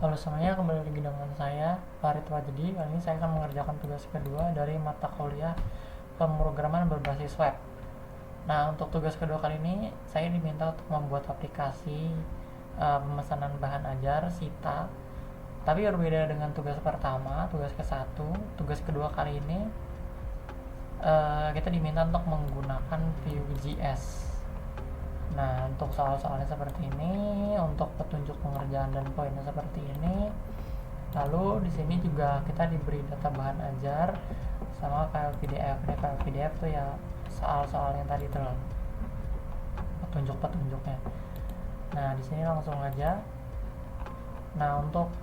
Halo semuanya, kembali lagi dengan saya Farid Wajdi. Kali ini saya akan mengerjakan tugas kedua dari mata kuliah pemrograman berbasis web. Nah, untuk tugas kedua kali ini saya diminta untuk membuat aplikasi pemesanan bahan ajar Sita. Tapi berbeda dengan tugas pertama, tugas ke satu. Tugas kedua kali ini kita diminta untuk menggunakan Vue.js. Nah, untuk soal-soalnya seperti ini, untuk petunjuk pengerjaan dan poinnya seperti ini. Lalu di sini juga kita diberi data bahan ajar sama file PDF. Ini file PDF tuh ya soal-soal yang tadi tuh, petunjuk-petunjuknya. Nah, di sini langsung aja. Nah, untuk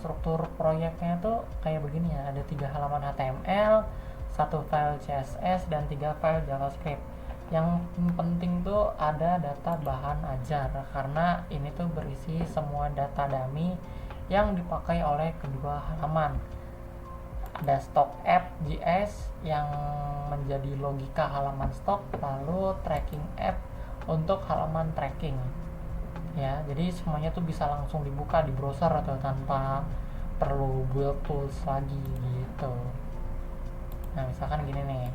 struktur proyeknya tuh kayak begini ya. Ada 3 halaman HTML, 1 file CSS, dan 3 file JavaScript. Yang penting tuh ada data bahan ajar karena ini tuh berisi semua data dummy yang dipakai oleh kedua halaman. Ada stock app.js yang menjadi logika halaman stock, lalu tracking app untuk halaman tracking. Ya, jadi semuanya tuh bisa langsung dibuka di browser atau tanpa perlu build tools lagi gitu. Nah, misalkan gini nih.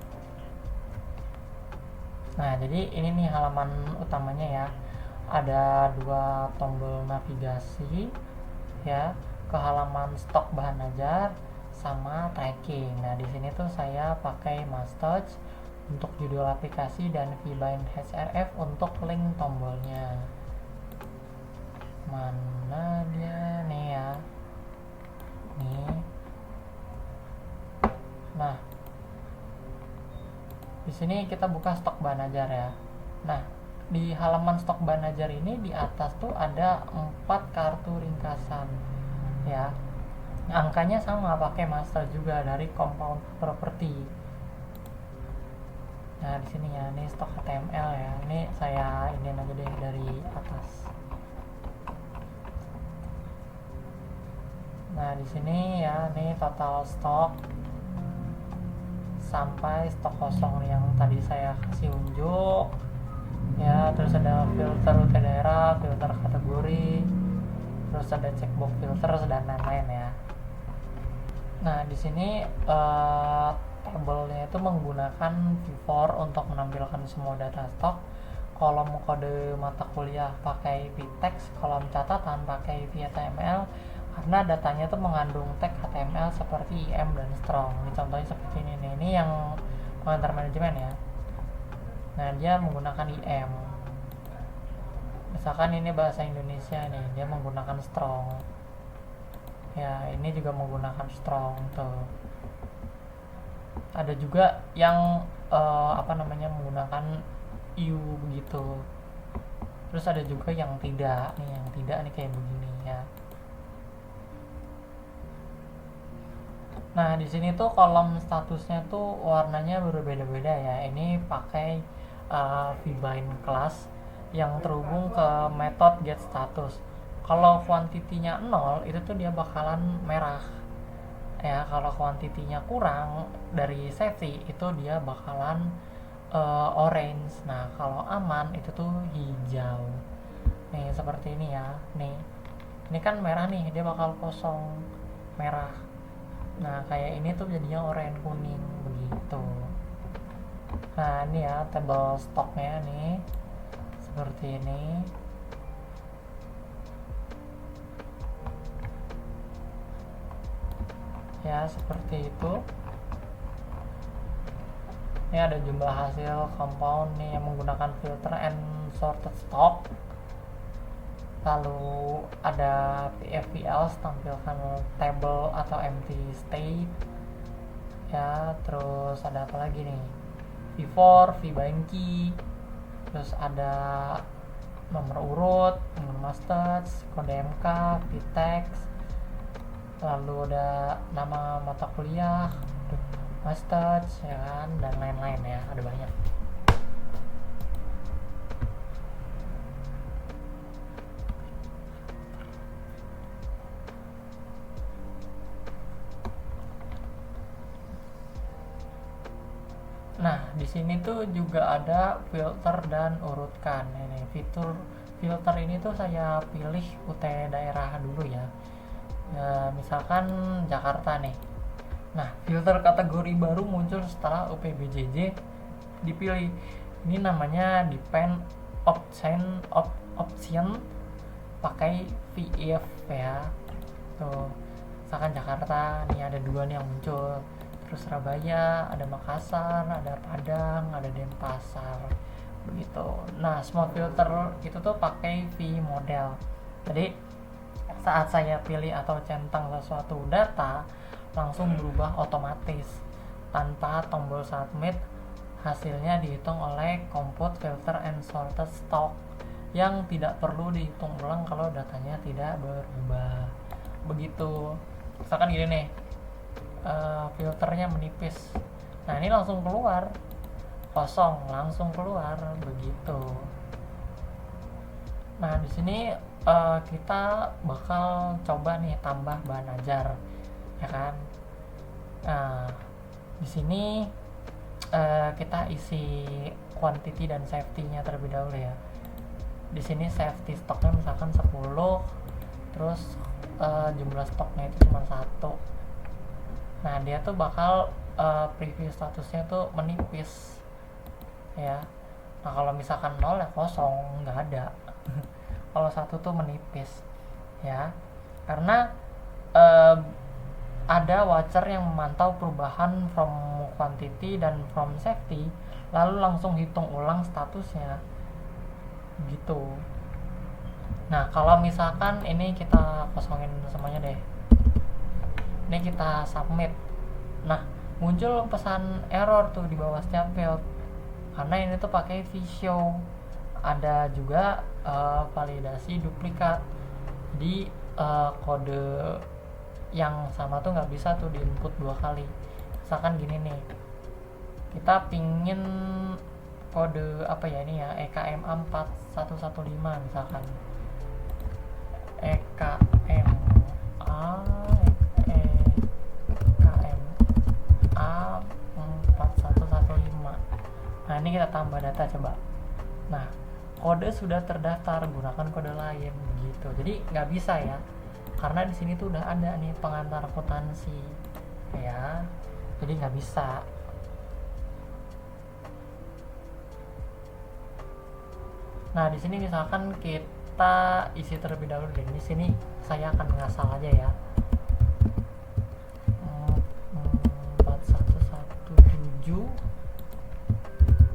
Nah, jadi ini nih halaman utamanya ya. Ada 2 tombol navigasi ya ke halaman stok bahan ajar sama tracking. Nah, di sini tuh saya pakai Mastouch untuk judul aplikasi dan vbind href untuk link tombolnya. Mana dia nih ya? Nih. Nah, di sini kita buka stok bahan ajar ya. Nah, di halaman stok bahan ajar ini di atas tuh ada 4 kartu ringkasan ya. Angkanya sama pakai master juga dari compound property. Nah, di sini ya, ini stok HTML ya. Ini saya ini aja deh dari atas. Nah, di sini ya, ini total stok sampai stok kosong yang tadi saya kasih unjuk ya. Terus ada filter rute daerah, filter kategori, terus ada checkbox filter dan lain-lain ya. Nah, di sini tabelnya itu menggunakan V4 untuk menampilkan semua data stok. Kolom kode mata kuliah pakai vtext, kolom catatan pakai vhtml karena datanya itu mengandung tag HTML seperti im dan strong. Ini contohnya seperti ini nih. Ini yang pengantar manajemen ya. Nah, dia menggunakan im. Misalkan ini bahasa Indonesia nih, dia menggunakan strong. Ya, ini juga menggunakan strong tuh. Ada juga yang menggunakan u begitu. Terus ada juga yang tidak nih kayak begini ya. Nah, di sini tuh kolom statusnya tuh warnanya berbeda-beda ya. Ini pakai vbind class yang terhubung ke method get status. Kalau kuantitinya 0 itu tuh dia bakalan merah. Ya, kalau kuantitinya kurang dari safety itu dia bakalan orange. Nah, kalau aman itu tuh hijau. Nih, seperti ini ya. Nih. Ini kan merah nih, dia bakal kosong merah. Nah, kayak ini tuh jadinya oranye kuning begitu. Nah, ini ya tabel stoknya nih. Seperti ini. Ya, seperti itu. Ini ada jumlah hasil compound nih yang menggunakan filter and sorted stock. Lalu ada pfvls tampilkan table atau empty state ya. Terus ada apa lagi nih, v4 vbind key, terus ada nomor urut, nomor masters, kode mk, vtext, lalu ada nama mata kuliah, masters ya kan, dan lain-lain ya, ada banyak. Nah, di sini tuh juga ada filter dan urutkan. Ini fitur filter ini tuh saya pilih UT daerah dulu ya. Ya, misalkan Jakarta nih. Nah, filter kategori baru muncul setelah UPBJJ dipilih. Ini namanya depend option pakai VIF ya. Tuh, misalkan Jakarta nih ada dua nih yang muncul. Terus Surabaya, ada Makassar, ada Padang, ada Denpasar. Begitu. Nah, semua filter itu tuh pakai V model. Jadi saat saya pilih atau centang sesuatu data langsung berubah otomatis tanpa tombol submit. Hasilnya dihitung oleh compute filter and sorted stock yang tidak perlu dihitung ulang kalau datanya tidak berubah. Begitu. Misalkan gini nih, filternya menipis, nah ini langsung keluar kosong, langsung keluar begitu. Nah di sini kita bakal coba nih tambah bahan ajar, ya kan? Nah di sini kita isi quantity dan safety-nya terlebih dahulu ya. Di sini safety stoknya misalkan 10, terus jumlah stoknya itu cuma 1. Nah dia tuh bakal preview statusnya tuh menipis ya. Nah kalau misalkan 0 ya kosong, nggak ada. Kalau 1 tuh menipis ya, karena ada watcher yang memantau perubahan from quantity dan from safety, lalu langsung hitung ulang statusnya gitu. Nah kalau misalkan ini kita kosongin semuanya deh, ini kita submit, nah muncul pesan error tuh di bawah setiap field karena ini tuh pakai Visio. Ada juga validasi duplikat di kode yang sama tuh nggak bisa tuh di input 2 kali. Misalkan gini nih, kita pingin kode apa ya ini ya, EKMA 4115 misalkan, EKMA 4115. Nah ini kita tambah data coba. Nah kode sudah terdaftar, gunakan kode lain gitu. Jadi nggak bisa ya, karena di sini tuh udah ada nih pengantar akuntansi ya, jadi nggak bisa. Nah di sini misalkan kita isi terlebih dahulu deh. Di sini saya akan ngasal aja ya, 4117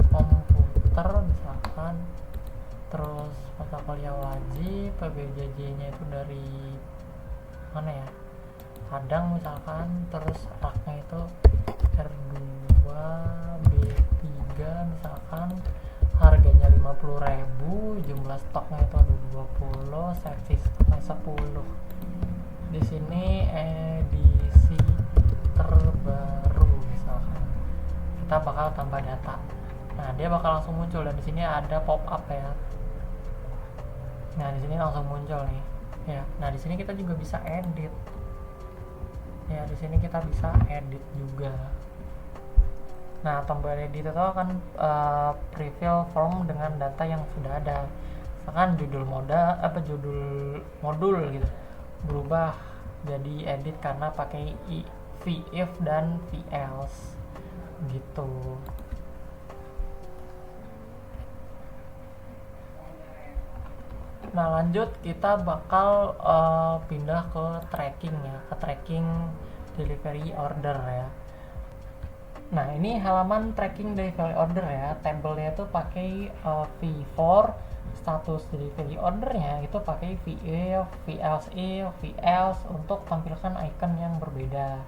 komputer misalkan. Terus mata kuliah wajib, PBJJ nya itu dari mana ya, Padang misalkan. Terus raknya itu R2 B3 misalkan, harganya 50.000, jumlah stoknya itu ada 20, seksi stoknya 10. Di sini edisi terbaru misalkan, kita bakal tambah data. Nah dia bakal langsung muncul, dan di sini ada pop up ya. Nah di sini langsung muncul nih ya. Nah di sini kita juga bisa edit ya, di sini kita bisa edit juga. Nah tombol edit itu akan prefill form dengan data yang sudah ada. Misalkan judul modul gitu berubah jadi edit karena pakai VIF dan VElse gitu. Nah lanjut kita bakal pindah ke tracking ya, ke tracking delivery order ya. Nah ini halaman tracking delivery order ya, tabelnya itu pakai V4, status delivery ordernya itu pakai VIF, VLE, VElse untuk tampilkan icon yang berbeda.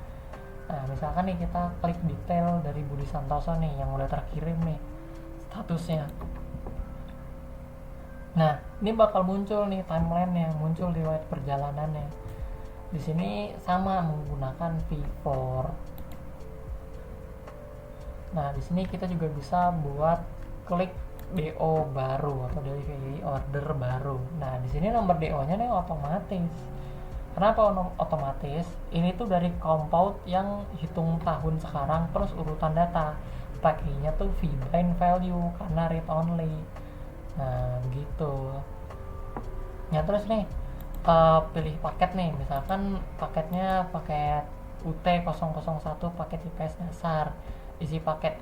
Nah misalkan nih kita klik detail dari Budi Santoso nih yang udah terkirim nih statusnya. Nah, ini bakal muncul nih timeline-nya, muncul riwayat perjalanannya. Di sini sama menggunakan V4. Nah, di sini kita juga bisa buat klik DO baru atau delivery order baru. Nah, di sini nomor DO-nya nih otomatis. Kenapa otomatis? Ini tuh dari compound yang hitung tahun sekarang terus urutan data. Pakainya tuh vbind value karena read only. Nah begitu. Ya terus nih pilih paket nih, misalkan paketnya paket UT001, paket IPS dasar. Isi paket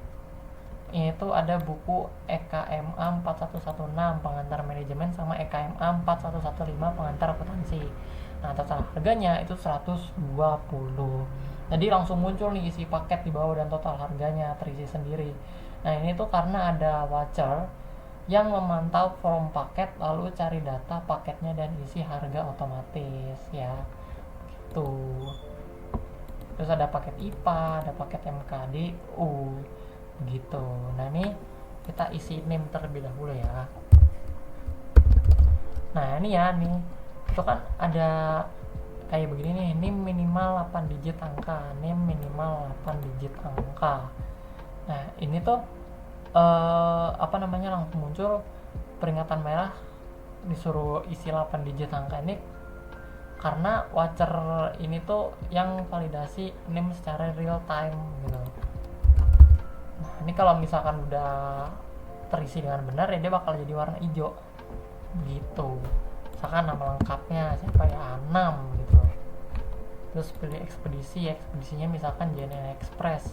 itu ada buku EKMA 4116 pengantar manajemen sama EKMA 4115 pengantar akuntansi. Nah, total harganya itu 120. Jadi langsung muncul nih isi paket di bawah dan total harganya terisi sendiri. Nah, ini tuh karena ada watcher yang memantau form paket lalu cari data paketnya dan isi harga otomatis ya. Tuh. Terus ada paket IPA, ada paket MKDU gitu. Nah, ini kita isi NIM terlebih dahulu ya. Nah, ini ya nih. Itu kan ada kayak begini nih, NIM minimal 8 digit angka, NIM minimal 8 digit angka. Nah, ini tuh langsung muncul peringatan merah disuruh isi 8 digit angka ini karena watcher ini tuh yang validasi NIM secara real time gitu. Nah, ini kalau misalkan udah terisi dengan benar ya dia bakal jadi warna hijau gitu. Misalkan nama lengkapnya siapa ya, Anam gitu. Terus pilih ekspedisinya misalkan JNE Express.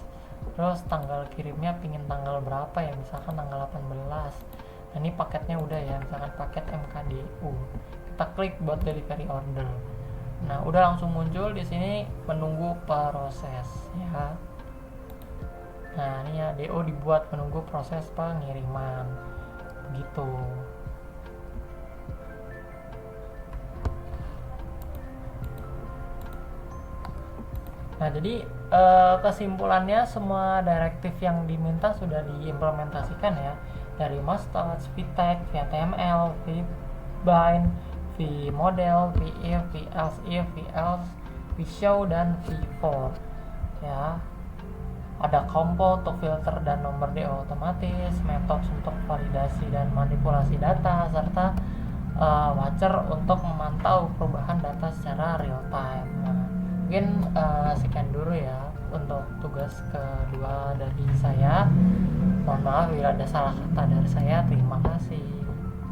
Terus tanggal kirimnya pingin tanggal berapa ya, misalkan tanggal 18. Nah, ini paketnya udah ya, misalkan paket MKDU. Kita klik buat delivery order. Nah, udah langsung muncul di sini menunggu proses ya. Nah, ini ya DO dibuat menunggu proses pengiriman gitu. Nah, jadi kesimpulannya semua direktif yang diminta sudah diimplementasikan ya, dari Mustache, VTEX, VTML, VBind, VModel, VIF, VElseIf, VElse, VShow, dan V4 ya. Ada compo untuk filter dan nomor DO otomatis, metode untuk validasi dan manipulasi data, serta watcher untuk memantau perubahan data secara real time. Nah, mungkin sekian dulu ya untuk tugas kedua dari saya. Mohon maaf bila ada salah kata dari saya. Terima kasih.